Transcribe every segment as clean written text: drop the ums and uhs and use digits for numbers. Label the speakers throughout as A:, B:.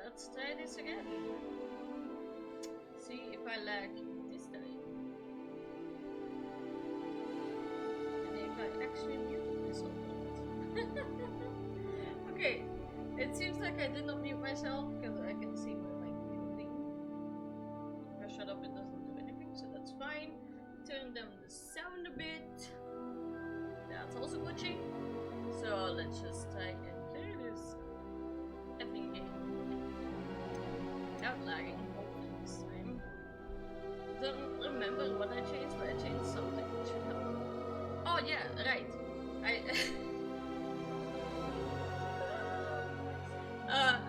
A: let's try this again. See if I lag this time. And if I actually mute myself. Okay, it seems like I did not mute myself because I can see my mic muting. If I shut up, it doesn't do anything, so that's fine. Turn down the sound a bit. That's also glitching. So let's just try and play this effing game without lagging. Hopefully this time. Don't remember what I changed, but I changed something that should help. Oh yeah, right.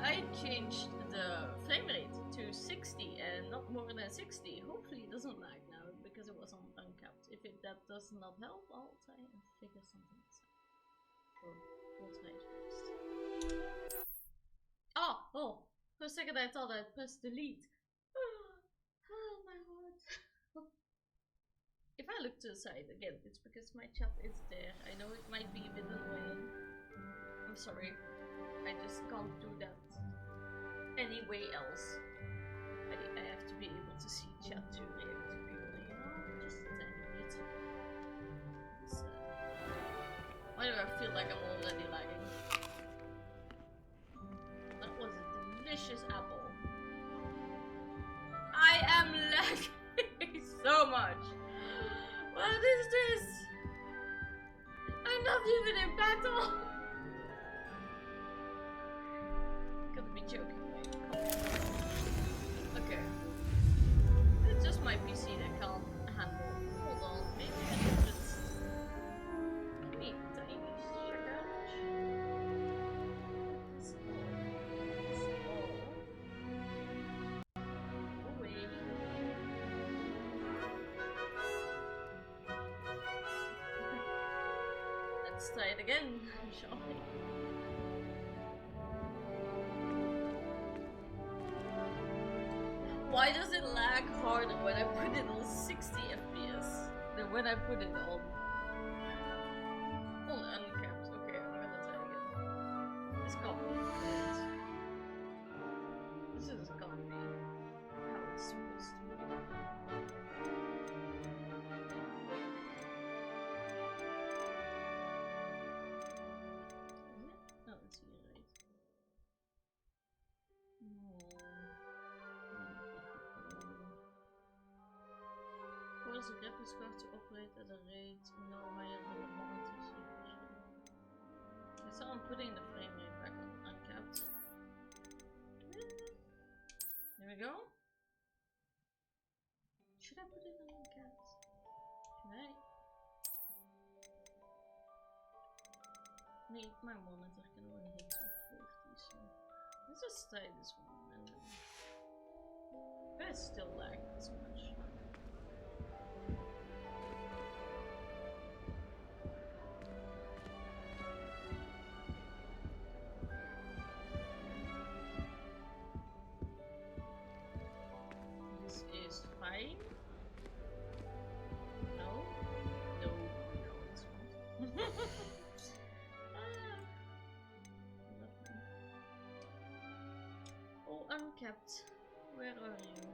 A: I changed the frame rate to 60 and not more than 60. Hopefully it doesn't lag now because it was on uncapped. If that does not help, I'll try and figure something else out. We'll try it first. Oh! For a second I thought I'd press delete. Oh my heart. If I look to the side again, it's because my chat is there. I know it might be a bit annoying. I'm sorry. I just can't do that any way else. I have to be able to see chat to react to people, you know? Just a tiny bit. Why do I feel like I'm already lagging? That was a delicious apple. I am lagging so much. What is this? I'm not even in battle. Gotta be joking, right? Okay. It's just my PC that can't handle. Hold on, maybe I can just give me a tiny sugar. Let's try it again, shall we? Why does it lag harder when I put it on 60 FPS than when I put it on uncapped? Okay, I'm gonna try again. This can't be right. This is gonna be how it's supposed to be. No, it's here, right? Cause the graphics card to operate at a rate no higher than the monitor CPU. Okay, so I'm putting the frame rate back on uncapped. Here we go. Should I put it on uncapped? Should I? Nee, my monitor can only hit 240, so let's just try this one and then it's still lag this much. This is fine. No, it's not. Oh, uncapped. Where are you?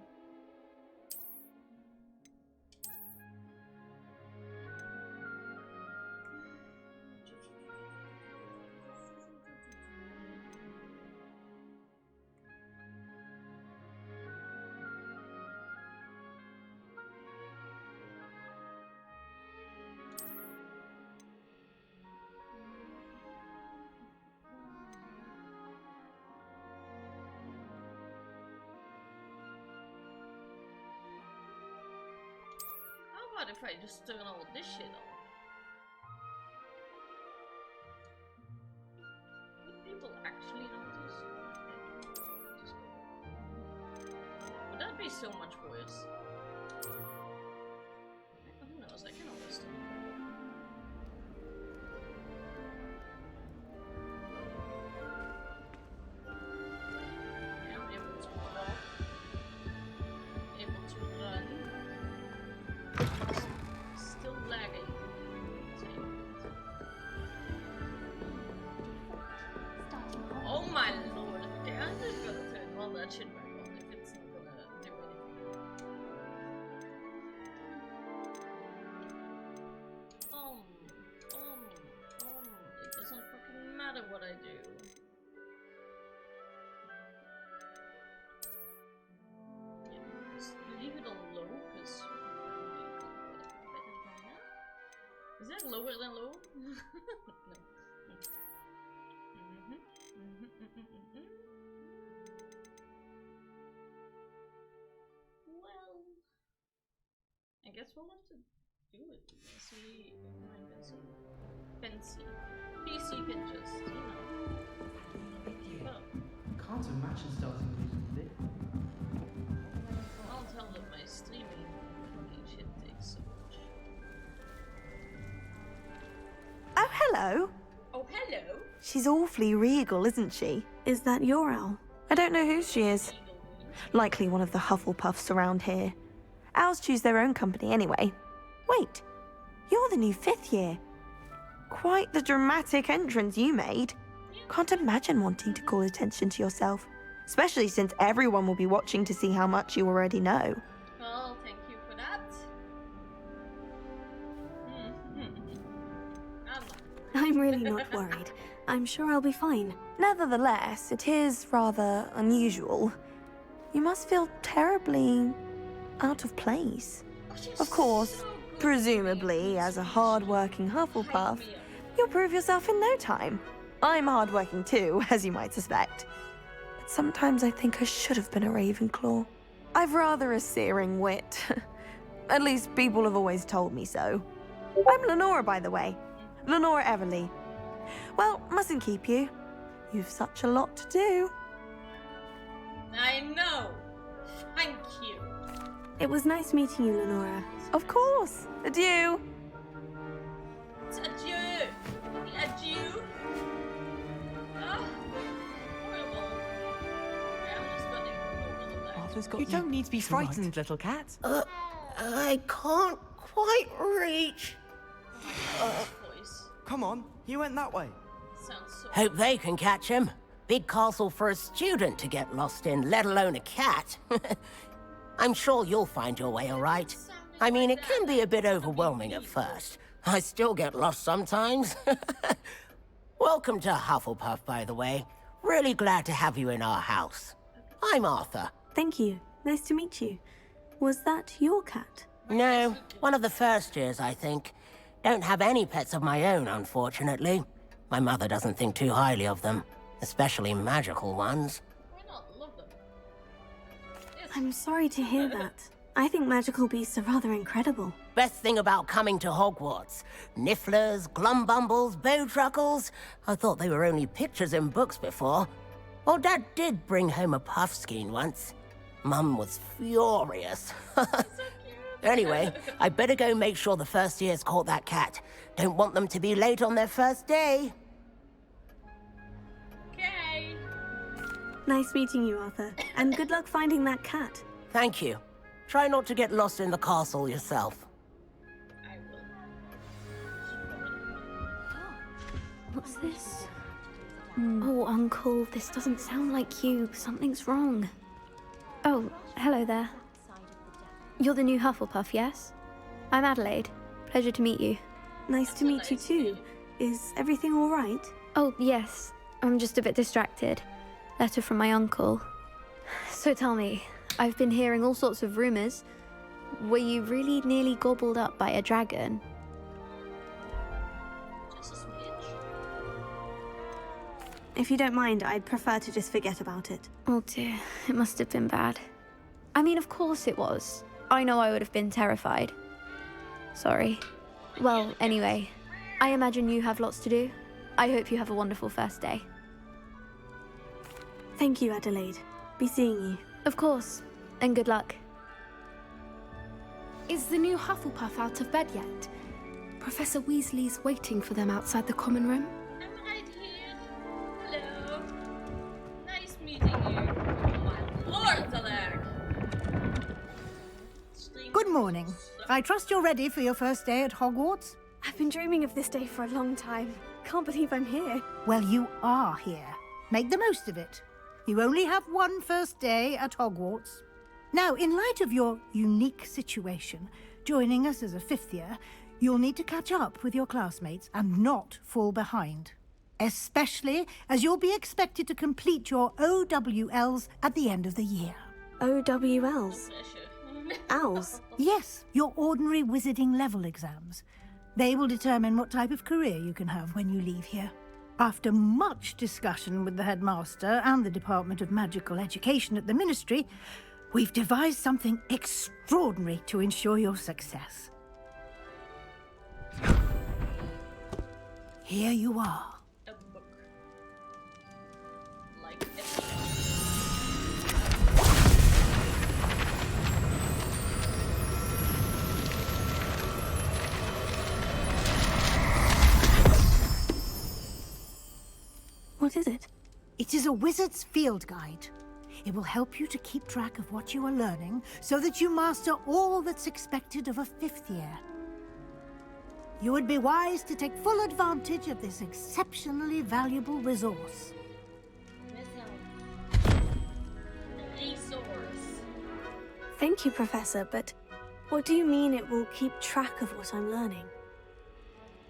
A: What if I just turn all this shit on? Would people actually notice? Just would that be so much worse? Who knows? I can always do it. I'm able to walk. Able to run. Still lagging. Oh my lord. Okay, I'm just gonna turn that shit back on if it's not gonna do anything. It doesn't fucking matter what I do. Yeah, just leave it on low, because is that lower than low? No. Well, I guess we'll have to do it. See, Fancy. PC pinches, you know.
B: Can't imagine starting using this.
A: I'll tell them my streaming fucking shit takes so much.
C: Oh, hello.
A: Oh, hello!
C: She's awfully regal, isn't she? Is that your owl? I don't know who she is. Likely one of the Hufflepuffs around here. Owls choose their own company anyway. Wait, you're the new 5th year. Quite the dramatic entrance you made. Can't imagine wanting to call attention to yourself, especially since everyone will be watching to see how much you already know.
A: Well, thank you for that.
D: I'm really not worried. I'm sure I'll be fine.
C: Nevertheless, it is rather unusual. You must feel terribly out of place. Of course, presumably, as a hard-working Hufflepuff, you'll prove yourself in no time. I'm hard-working too, as you might suspect. But sometimes I think I should have been a Ravenclaw. I've rather a searing wit. At least people have always told me so. I'm Lenora, by the way. Lenora Everly. Well, mustn't keep you. You've such a lot to do.
A: I know! Thank you!
D: It was nice meeting you, Lenora.
C: Of course. Adieu.
A: It's adieu! Adieu! Oh, horrible. Okay, I'm just gonna ignore the legs.
B: Arthur's got
E: You don't need to be frightened, little cat.
F: I can't quite reach.
A: Voice.
E: Come on, you went that way.
A: Sounds so...
F: Hope they can catch him. Big castle for a student to get lost in, let alone a cat. I'm sure you'll find your way all right. I mean, it can be a bit overwhelming at first. I still get lost sometimes. Welcome to Hufflepuff, by the way. Really glad to have you in our house. I'm Arthur.
D: Thank you. Nice to meet you. Was that your cat?
F: No, one of the first years, I think. Don't have any pets of my own, unfortunately. My mother doesn't think too highly of them, especially magical ones.
A: Why not? Love them. Yes.
D: I'm sorry to hear that. I think magical beasts are rather incredible.
F: Best thing about coming to Hogwarts. Nifflers, Glumbumbles, Bowtruckles. I thought they were only pictures in books before. Well, Dad did bring home a Puffskein once. Mum was furious. Anyway, I better go make sure the first years caught that cat. Don't want them to be late on their first day.
A: Okay.
D: Nice meeting you, Arthur. And good luck finding that cat.
F: Thank you. Try not to get lost in the castle yourself.
A: I will.
D: What's this? Oh, Uncle, this doesn't sound like you. Something's wrong. Oh, hello there. You're the new Hufflepuff, yes? I'm Adelaide. Pleasure to meet you. Nice to meet you too. Is everything all right? Oh, yes. I'm just a bit distracted. Letter from my uncle. So tell me, I've been hearing all sorts of rumors. Were you really nearly gobbled up by a dragon?
A: Just a smidge.
D: If you don't mind, I'd prefer to just forget about it. Oh dear, it must have been bad. I mean, of course it was. I know I would have been terrified. Sorry. Well, anyway, I imagine you have lots to do. I hope you have a wonderful first day. Thank you, Adelaide. Be seeing you. Of course, and good luck.
G: Is the new Hufflepuff out of bed yet? Professor Weasley's waiting for them outside the common room.
A: I'm right here. Hello. Nice meeting you. Oh my lord, Alec.
H: Good morning. I trust you're ready for your first day at Hogwarts?
D: I've been dreaming of this day for a long time. Can't believe I'm here.
H: Well, you are here. Make the most of it. You only have one first day at Hogwarts. Now, in light of your unique situation, joining us as a fifth year, you'll need to catch up with your classmates and not fall behind. Especially as you'll be expected to complete your OWLs at the end of the year.
C: OWLs? Owls?
H: Yes, your ordinary wizarding level exams. They will determine what type of career you can have when you leave here. After much discussion with the headmaster and the Department of Magical Education at the Ministry, we've devised something extraordinary to ensure your success. Here you are.
A: A book. Like
C: What is it?
H: It is a wizard's field guide. It will help you to keep track of what you are learning so that you master all that's expected of a fifth year. You would be wise to take full advantage of this exceptionally valuable resource.
A: resource.
C: Thank you, Professor, but what do you mean it will keep track of what I'm learning?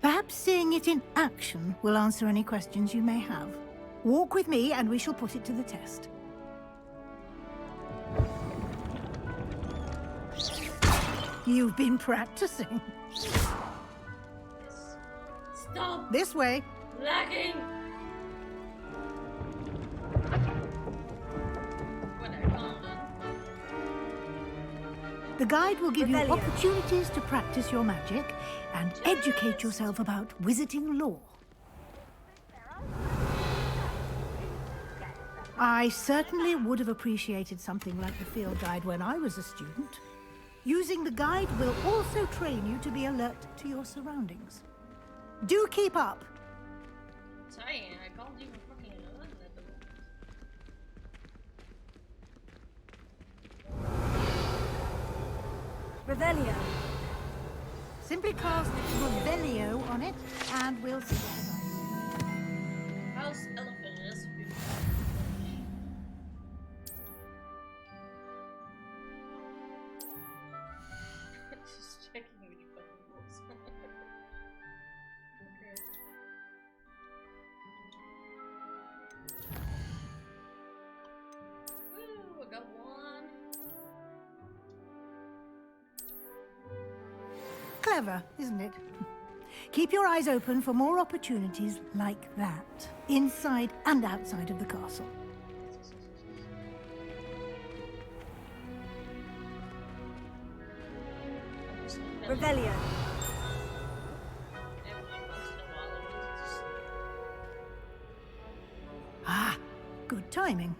H: Perhaps seeing it in action will answer any questions you may have. Walk with me and we shall put it to the test. You've been practicing.
A: Stop
H: This way.
A: lagging. What I found it.
H: The guide will give you
C: Revelio.
H: opportunities to practice your magic and educate yourself about wizarding lore. I certainly would have appreciated something like the field guide when I was a student. Using the guide will also train you to be alert to your surroundings. Do keep up.
A: Sorry, I can't even fucking learn at the moment.
C: Revelio.
H: Simply cast Revelio on it and we'll see.
A: House elephant recipe. Just checking which button works. Okay. Woo, I got one.
H: Clever, isn't it? Keep your eyes open for more opportunities like that, inside and outside of the castle.
C: Revelio.
A: Every once in a while, I want to just
H: Ah, good timing.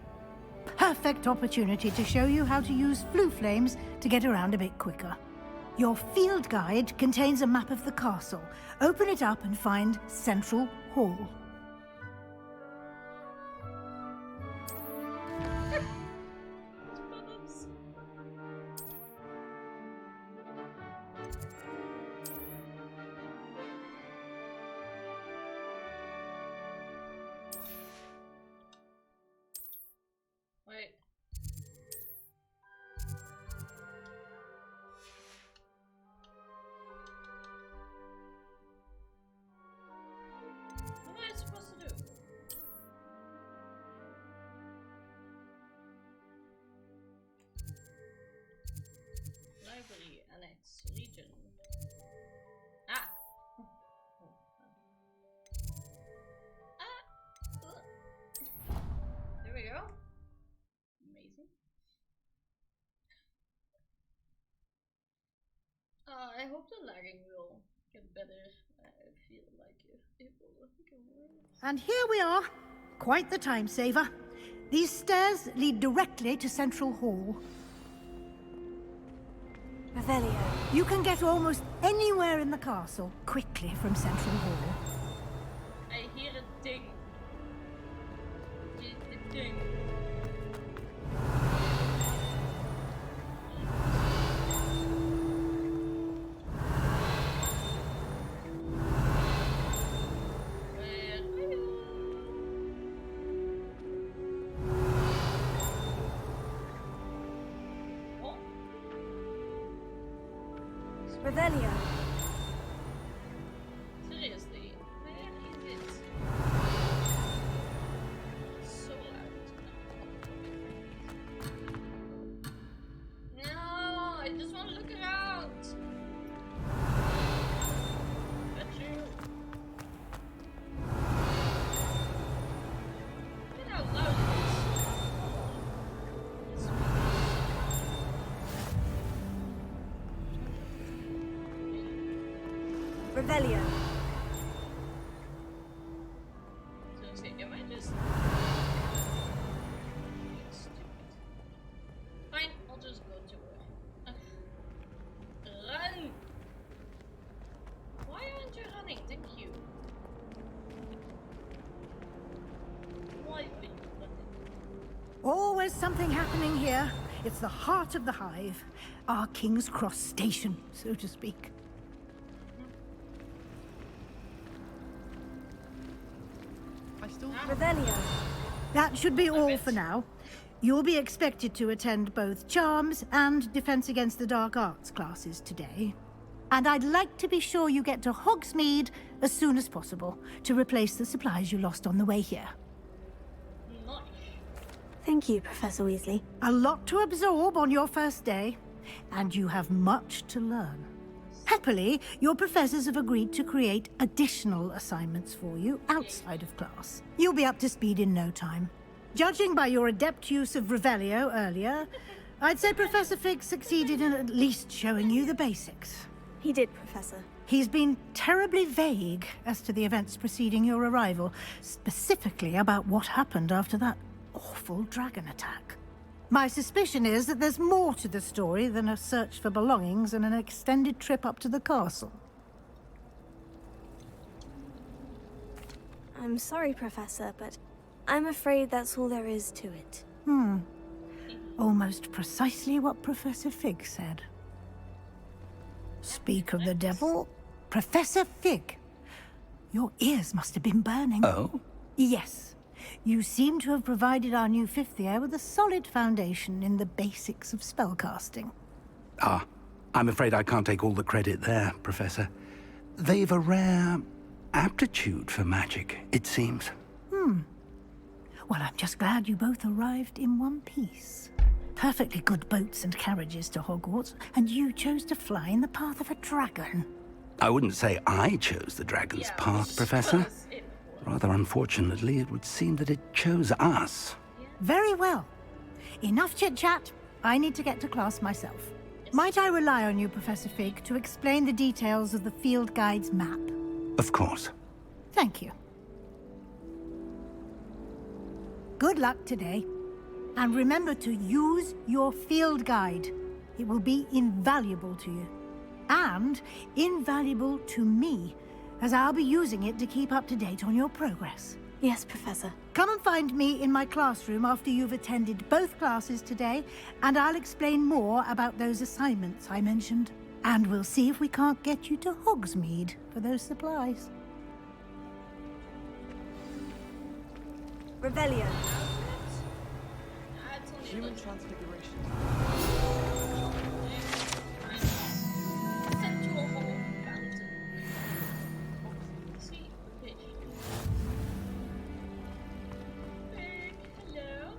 H: Perfect opportunity to show you how to use flue flames to get around a bit quicker. Your field guide contains a map of the castle. Open it up and find Central Hall.
A: buttons. Wait. What am I supposed to do? Library, Annex, Region. Ah! There we go. Amazing. I hope the lagging will get better. I feel like it will get worse.
H: And here we are. Quite the time saver. These stairs lead directly to Central Hall.
C: Revelio.
H: You can get almost anywhere in the castle quickly from Central Hall.
A: I hear a ding. A ding. Where are you?
C: Revelio.
A: Seriously, where is it? So loud. No, I just want to look around. Got you. Look how loud it is.
C: Revelio.
A: Seriously, am I just stupid? Fine, I'll just go to work. Run! Why aren't you running? Thank you. Why are you running?
H: Always something happening here. It's the heart of the hive. Our King's Cross station, so to speak.
C: Revelio.
H: That should be all for now. You'll be expected to attend both Charms and Defense Against the Dark Arts classes today. And I'd like to be sure you get to Hogsmeade as soon as possible to replace the supplies you lost on the way here.
A: Nice.
C: Thank you, Professor Weasley.
H: A lot to absorb on your first day, and you have much to learn. Happily, your professors have agreed to create additional assignments for you outside of class. You'll be up to speed in no time. Judging by your adept use of Revelio earlier, I'd say Professor Fig succeeded in at least showing you the basics.
C: He did, Professor.
H: He's been terribly vague as to the events preceding your arrival, specifically about what happened after that awful dragon attack. My suspicion is that there's more to the story than a search for belongings and an extended trip up to the castle.
C: I'm sorry, Professor, but I'm afraid that's all there is to it.
H: Almost precisely what Professor Fig said. Speak of the devil, Professor Fig. Your ears must have been burning.
I: Oh?
H: Yes. You seem to have provided our new fifth year with a solid foundation in the basics of spellcasting.
I: Ah, I'm afraid I can't take all the credit there, Professor. They've a rare aptitude for magic, it seems.
H: Well, I'm just glad you both arrived in one piece. Perfectly good boats and carriages to Hogwarts, and you chose to fly in the path of a dragon.
I: I wouldn't say I chose the dragon's path, Professor. Rather unfortunately, it would seem that it chose us.
H: Very well. Enough chit-chat. I need to get to class myself. Might I rely on you, Professor Fig, to explain the details of the field guide's map?
I: Of course.
H: Thank you. Good luck today. And remember to use your field guide. It will be invaluable to you. And invaluable to me, as I'll be using it to keep up to date on your progress.
C: Yes, Professor.
H: Come and find me in my classroom after you've attended both classes today, and I'll explain more about those assignments I mentioned. And we'll see if we can't get you to Hogsmeade for those supplies.
C: Revelio.
B: Human transfiguration.
A: Sent to a whole fountain. See, fish. Hello.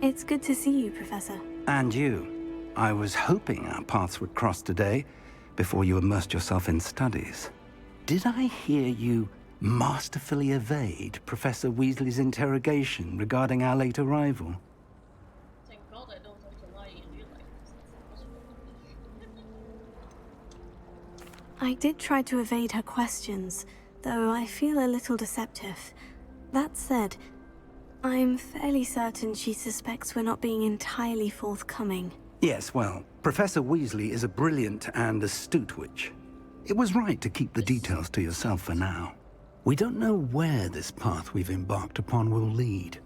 C: It's good to see you, Professor.
I: And you. I was hoping our paths would cross today, before you immersed yourself in studies. Did I hear you masterfully evade Professor Weasley's interrogation regarding our late arrival?
A: Thank God I don't have to lie in real life. That's impossible.
C: I did try to evade her questions, though I feel a little deceptive. That said, I'm fairly certain she suspects we're not being entirely forthcoming.
I: Yes, well, Professor Weasley is a brilliant and astute witch. It was right to keep the details to yourself for now. We don't know where this path we've embarked upon will lead.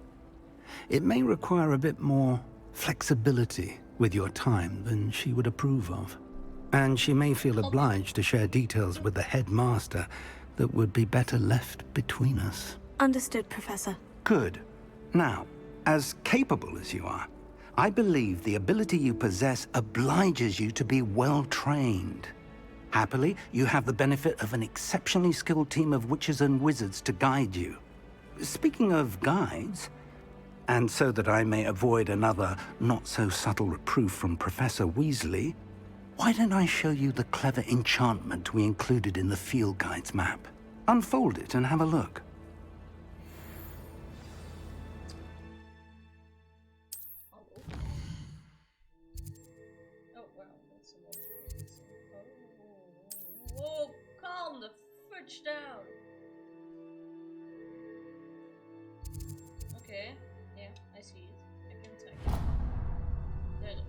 I: It may require a bit more flexibility with your time than she would approve of. And she may feel obliged to share details with the headmaster that would be better left between us.
C: Understood, Professor.
I: Good. Now, as capable as you are, I believe the ability you possess obliges you to be well trained. Happily, you have the benefit of an exceptionally skilled team of witches and wizards to guide you. Speaking of guides, and so that I may avoid another not-so-subtle reproof from Professor Weasley, why don't I show you the clever enchantment we included in the field guide's map? Unfold it and have a look.
A: Oh, wow, that's a lot of words. Oh, whoa, calm the fudge down. Okay, yeah, I see it. I can type.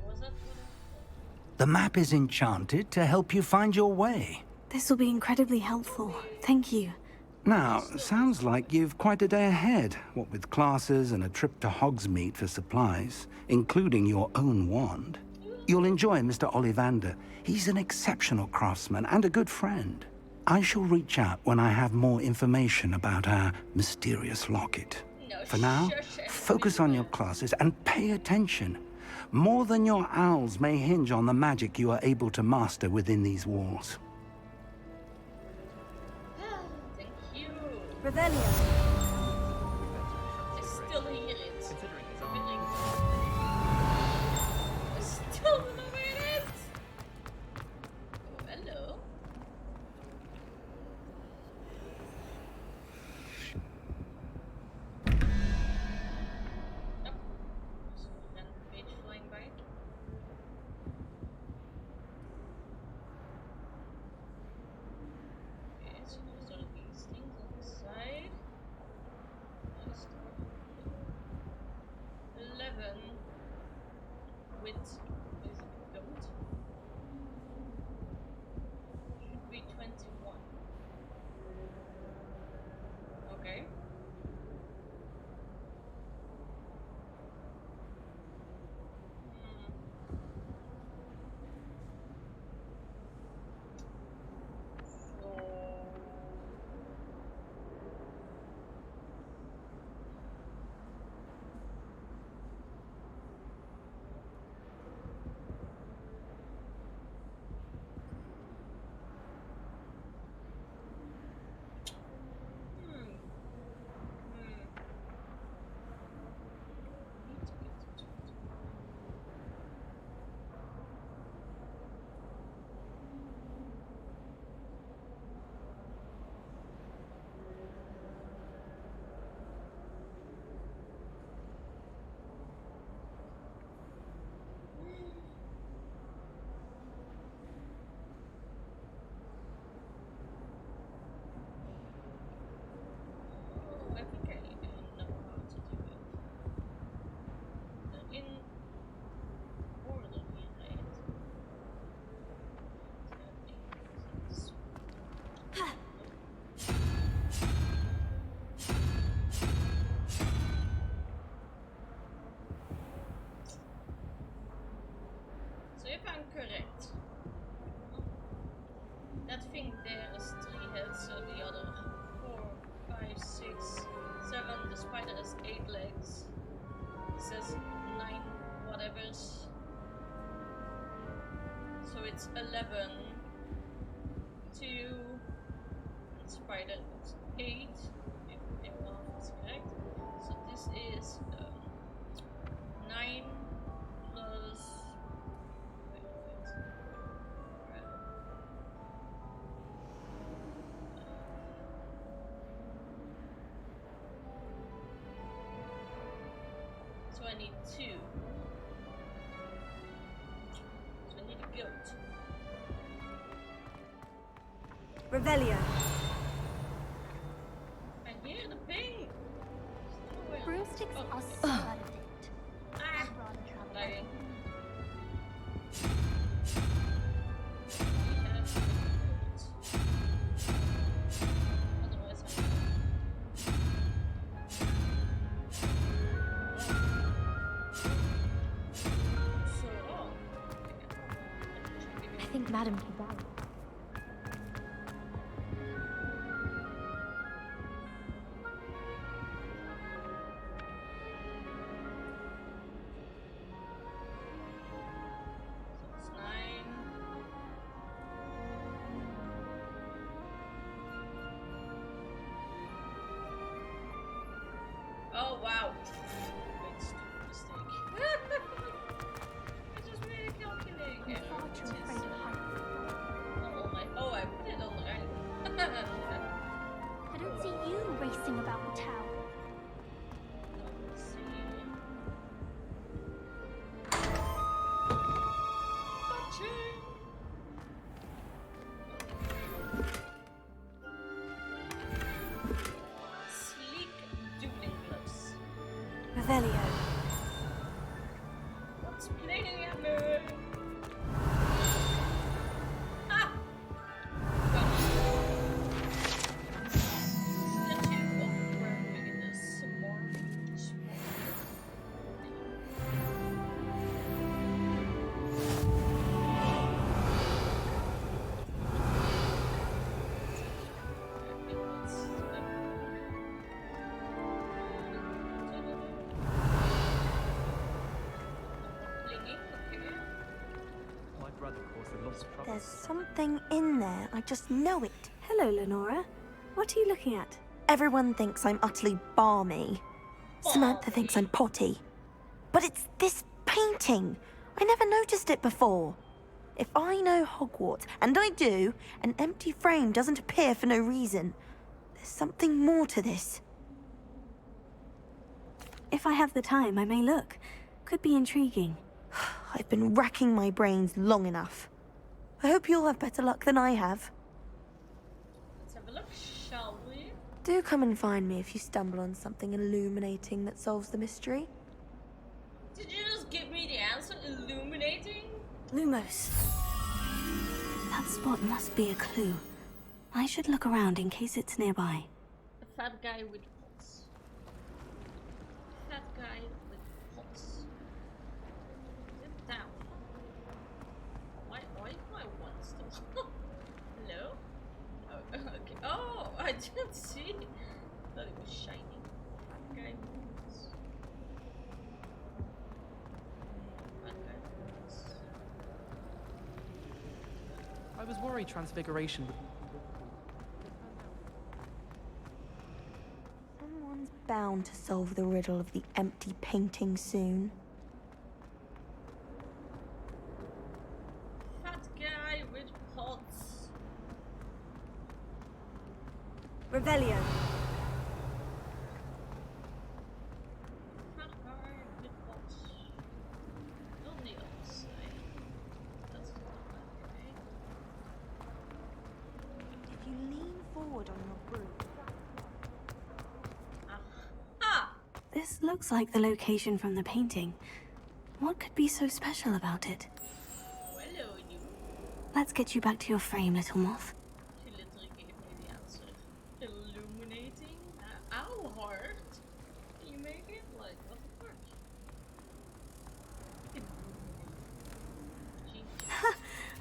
A: Was that what
I: The map is enchanted to help you find your way.
D: This will be incredibly helpful. Thank you.
I: Now, sounds like you've quite a day ahead, what with classes and a trip to Hogsmeade for supplies, including your own wand. You'll enjoy Mr. Ollivander. He's an exceptional craftsman and a good friend. I shall reach out when I have more information about our mysterious locket. For now, focus on your classes and pay attention. More than your owls may hinge on the magic you are able to master within these walls.
A: Thank you.
C: Revelio.
A: I still hear it. It's very I still don't know where it is. Oh, hello. Oh. So then page flying by. Okay, so those are these things on the side. Nice stuff. 11 with is it goat? Should be 21. Okay. So Need to get to 21. Oh, I think I know how to do it. In order here, right? So if I'm correct, that thing there is 3 heads, so the other 4, 5, 6, 7, the spider has 8 legs. It says 9 whatevers. So it's 11, 2, and spider is 8, if math is correct. So this is 9 plus. Wait. So I need 2. So I need a goat.
C: Revelio.
A: I hear the ping!
J: Broomsticks
A: Oh,
J: are
A: okay.
J: so out of date.
A: Ah! Lagging. We have goats. Otherwise
J: I think Madam can borrow.
A: So it's 9. wow. Wait, stupid mistake. I just made a calculator.
J: I'm far too afraid of heights.
A: Oh, I put it on the right.
J: I don't see you racing about the town.
A: Let's see. Sleek dueling gloves.
C: Revelio.
A: What's playing hammer? Ah! Gosh. Statue of Wickedness.
B: My brother caused a lot of trouble.
C: There's something in there. I just know it.
D: Hello, Lenora. What are you looking at?
C: Everyone thinks I'm utterly balmy. Samantha thinks I'm potty. But it's this painting. I never noticed it before. If I know Hogwarts, and I do, an empty frame doesn't appear for no reason. There's something more to this.
D: If I have the time, I may look. Could be intriguing.
C: I've been racking my brains long enough. I hope you'll have better luck than I have.
A: Let's have a look, shall we?
C: Do come and find me if you stumble on something illuminating that solves the mystery.
A: Did you just give me the answer? Illuminating?
D: Lumos. That spot must be a clue. I should look around in case it's nearby.
A: A fat guy with pots. Fat guy with pots. Sit down. Why is my one still? Hello? Oh, okay. Oh, I didn't see. I thought it was shiny. Fat guy with pots. Fat guy with pots.
B: I was worried Transfiguration would...
C: Someone's bound to solve the riddle of the empty painting soon.
A: Fat guy with pots.
C: Revelio.
A: Fat guy with pots. On the other side. That's not that guy.
C: If you lean forward on your broom.
A: Ah!
D: This looks like the location from the painting. What could be so special about it?
A: Oh, hello, you.
D: Let's get you back to your frame, little moth.
A: She literally gave me the answer. Illuminating? Ow, heart. Can you make it? Like, what the fuck?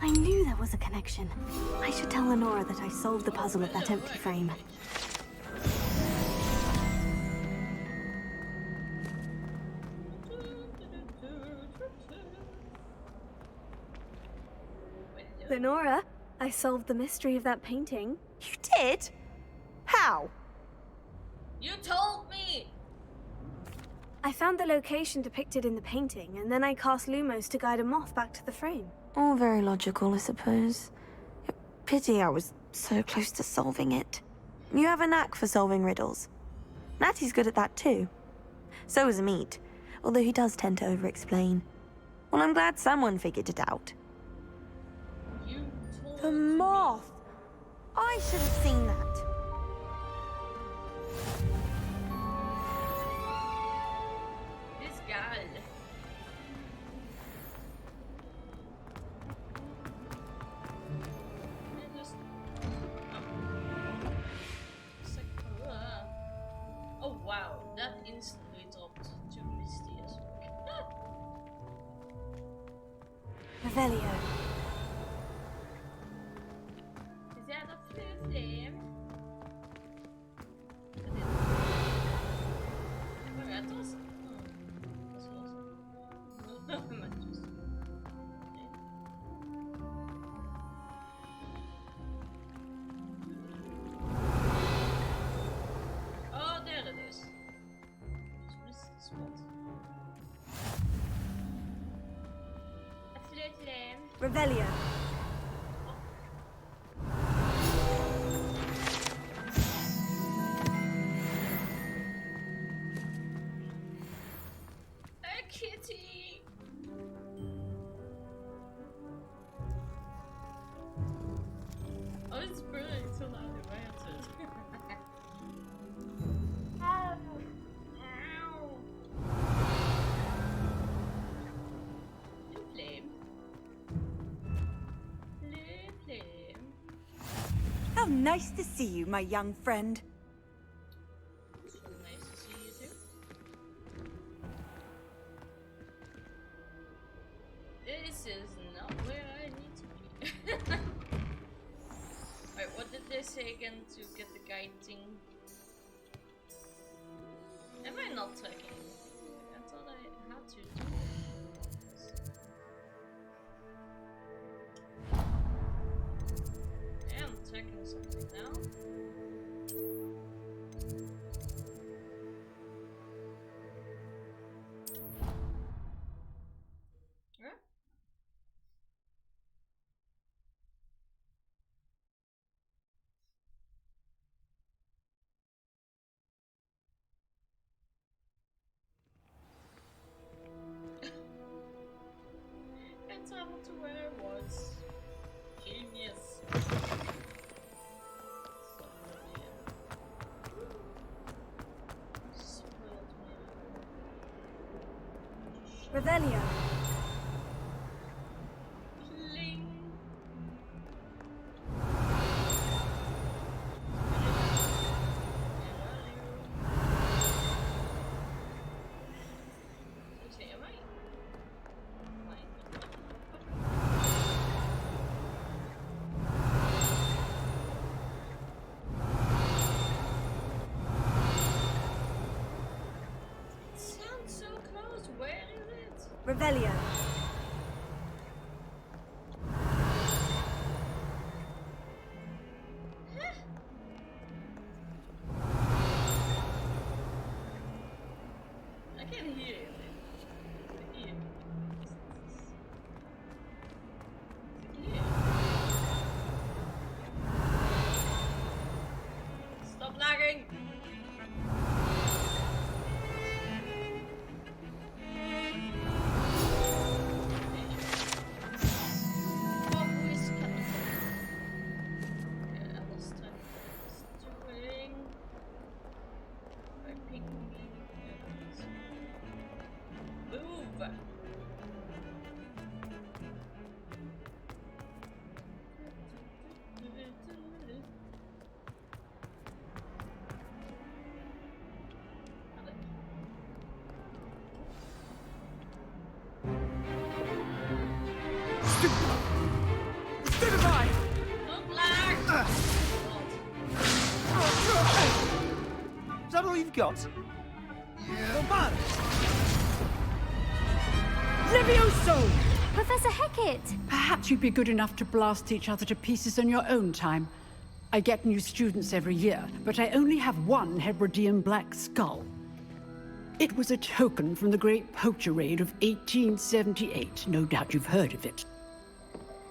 D: I knew there was a connection. I should tell Lenora that I solved the puzzle of that empty frame. Lenora, I solved the mystery of that painting.
C: You did? How?
A: You told me!
D: I found the location depicted in the painting, and then I cast Lumos to guide a moth back to the frame.
C: All very logical, I suppose. Pity I was so close to solving it. You have a knack for solving riddles. Natty's good at that too. So is Amit, although he does tend to over-explain. Well, I'm glad someone figured it out.
A: You told
C: The moth! I should have seen that.
A: this guy. I just... Oh wow, that instantly dropped to Misty as well.
D: Revelio.
A: Is that a flare flame? What that was? That's awesome. Oh, there it is. Just
C: Revelio.
A: A kitty. Oh, it's brilliant. So loud in my headset. Ow. Blue flame. Blue flame.
K: How nice to see you, my young friend.
A: So nice to see you too. This is not where I need to be. Wait, what did they say again to get the guide thing? Am I not tracking? I thought I had to do it. I am tracking something now. Yeah? I traveled to where I was. Genius. So brilliant. Spoiled me.
C: Revelio.
A: Pling. Okay, am I? It sounds so close. Where is it?
C: Revelio.
A: I can hear it. Here. Here. Stop lagging. Oh, who is coming? Okay, I lost track of what I was doing. By picking me. Move!
B: Stupefy!
A: Don't lag!
B: Is that all you've got?
K: Levioso!
J: Professor Hecat!
L: Perhaps you'd be good enough to blast each other to pieces in your own time. I get new students every year, but I only have one Hebridean black skull. It was a token from the Great Poacher Raid of 1878. No doubt you've heard of it.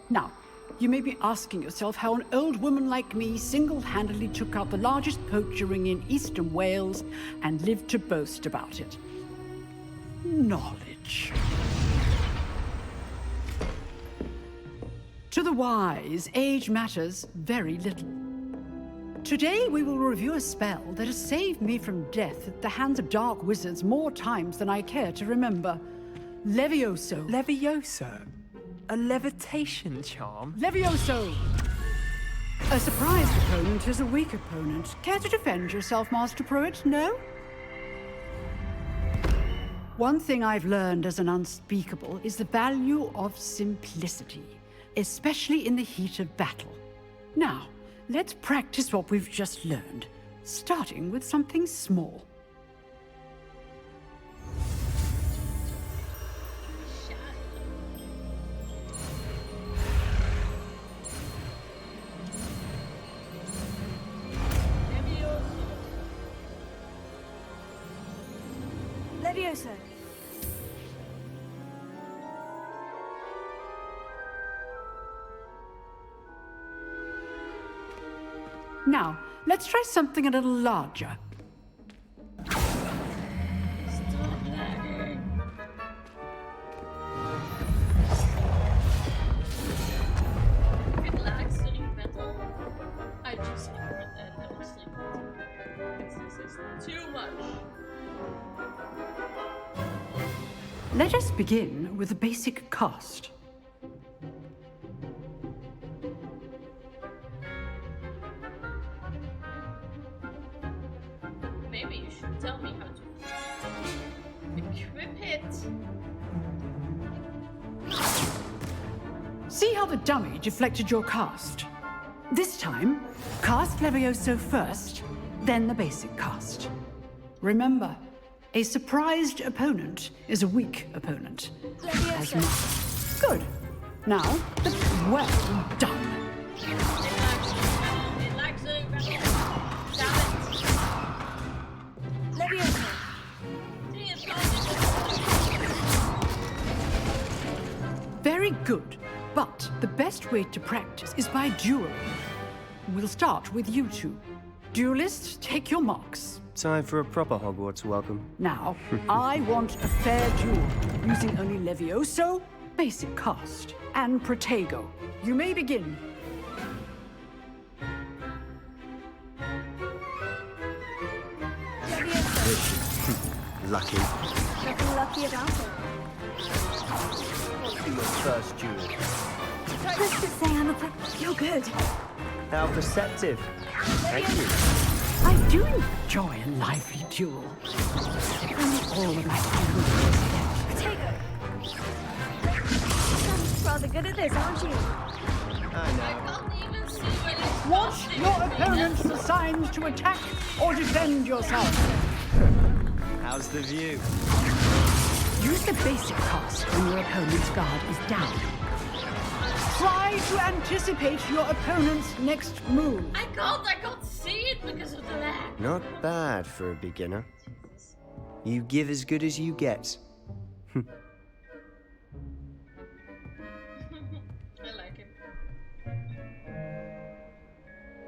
L: Now, you may be asking yourself how an old woman like me single-handedly took out the largest poacher ring in eastern Wales and lived to boast about it. Knowledge. To the wise, age matters very little. Today we will review a spell that has saved me from death at the hands of dark wizards more times than I care to remember. Levioso.
B: Levioso? A levitation charm?
L: Levioso! A surprised opponent is a weak opponent. Care to defend yourself, Master Pruitt? No? One thing I've learned as an unspeakable is the value of simplicity, especially in the heat of battle. Now, let's practice what we've just learned, starting with something small.
C: Levioso.
L: Now, let's try something a little larger.
A: I just ignored that little sleep. This is too much.
L: Let us begin with the basic cast.
A: Maybe you should tell me how to equip it.
L: See how the dummy deflected your cast? This time, cast Levioso first, then the basic cast. Remember, a surprised opponent is a weak opponent.
J: Levioso.
L: Good. Now, well done.
A: It likes the
J: Levioso.
L: Very good. But the best way to practice is by dueling. We'll start with you two. Duelists, take your marks.
M: Time for a proper Hogwarts welcome.
L: Now, I want a fair duel, using only Levioso, basic cast, and Protego. You may begin.
M: Lucky.
J: Nothing lucky about it.
M: Your first duel.
J: Let's just say I'm a You're good.
M: How perceptive. Thank you.
L: I do enjoy a lively duel. And all of my
J: Potato. You're rather good at this, aren't you?
M: I know.
L: Want your opponent's signs to attack or defend yourself.
M: How's the view?
L: Use the basic cast when your opponent's guard is down. Try to anticipate your opponent's next move.
A: I can't see it because of the lag.
M: Not bad for a beginner. You give as good as you get.
A: I like it.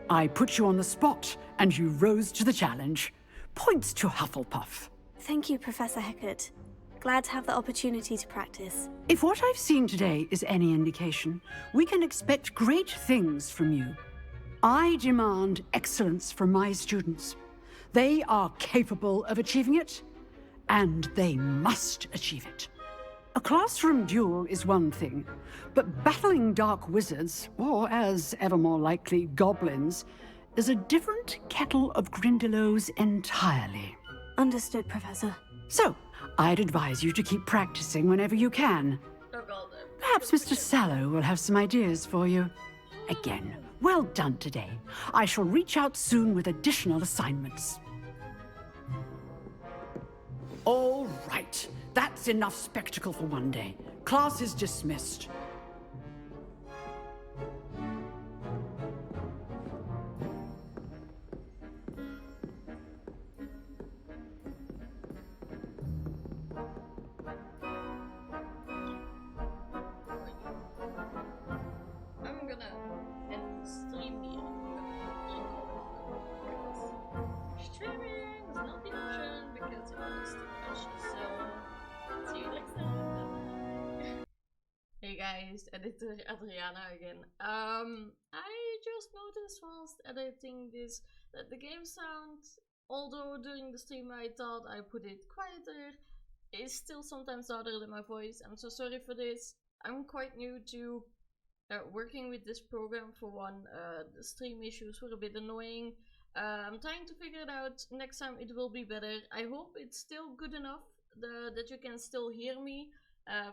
L: I put you on the spot, and you rose to the challenge. Points to Hufflepuff.
D: Thank you, Professor Hecat. Glad to have the opportunity to practice.
L: If what I've seen today is any indication, we can expect great things from you. I demand excellence from my students. They are capable of achieving it, and they must achieve it. A classroom duel is one thing, but battling dark wizards, or as ever more likely, goblins, is a different kettle of Grindylows entirely.
D: Understood, Professor.
L: So, I'd advise you to keep practicing whenever you can. Perhaps Mr. Sallow will have some ideas for you. Again, well done today. I shall reach out soon with additional assignments. All right. That's enough spectacle for one day. Class is dismissed.
A: I'm gonna end the stream here. Streaming is not the option because it was too much. So, see you next time. Hey guys, editor Adriana again. I just noticed whilst editing this that the game sound, although during the stream I thought I put it quieter, is still sometimes louder than my voice. I'm so sorry for this. I'm quite new to working with this program for one. The stream issues were a bit annoying. I'm trying to figure it out. Next time it will be better. I hope it's still good enough that you can still hear me.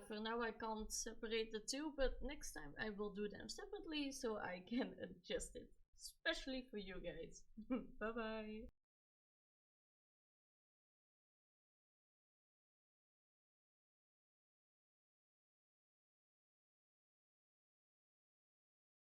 A: For now I can't separate the two, but next time I will do them separately so I can adjust it. Especially for you guys. Bye bye.